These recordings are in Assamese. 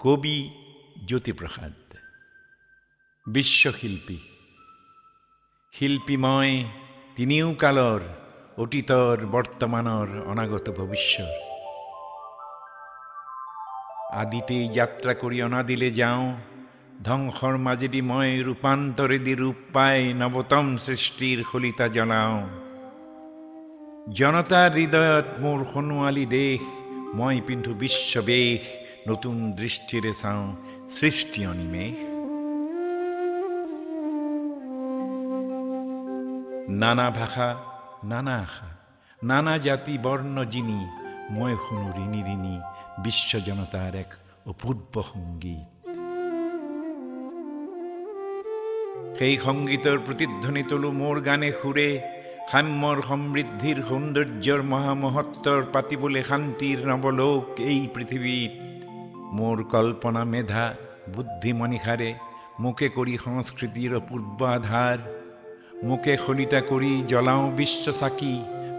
কবি জ্যোতিপ্ৰসাদ। বিশ্বশিল্পী, শিল্পীময় তিনিও কালৰ, অতীতৰ, বৰ্তমানৰ, অনাগত ভৱিষ্যৰ। আদিতেই যাত্ৰা কৰি অনাদিলে যাওঁ, ধ্বংসৰ মাজেদি মই ৰূপান্তৰেদি ৰূপ পাই নৱতম সৃষ্টিৰ শলিতা জ্বলাওঁ। জনতাৰ হৃদয়ত মোৰ সোণোৱালী দেশ, মই পিন্ধো বিশ্ববেশ, নতুন দৃষ্টিৰে চাওঁ সৃষ্টি অনিমেষ। নানা ভাষা, নানা আশা, নানা জাতি বৰ্ণ যিনি, মই শুনো ঋণী ঋণী বিশ্ব জনতাৰ এক অপূৰ্ব সংগীত। সেই সংগীতৰ প্ৰতিধ্বনি তোলো মোৰ গানে সুৰে, সাম্যৰ সমৃদ্ধিৰ সৌন্দৰ্যৰ মহামহত্বৰ, পাতিবলৈ শান্তিৰ নৱলোক এই পৃথিৱীত। মোৰ কল্পনা মেধা বুদ্ধি মনিষাৰে মোকে কৰি সংস্কৃতিৰ অপূৰ্ব আধাৰ, মোকে শলিতা কৰি জ্বলাওঁ বিশ্ব চাকি,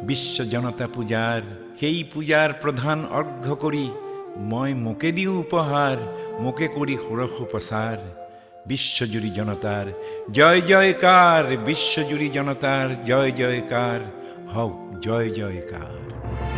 বিশ্ব জনতা পূজাৰ। সেই পূজাৰ প্ৰধান অৰ্ঘ্য কৰি মই মোকে দিওঁ উপহাৰ, মোকে কৰি ষোড়শ প্ৰচাৰ। বিশ্বজুৰি জনতাৰ জয় জয়কাৰ, বিশ্বজুৰি জনতাৰ জয় জয়কাৰ, হওক জয় জয়কাৰ।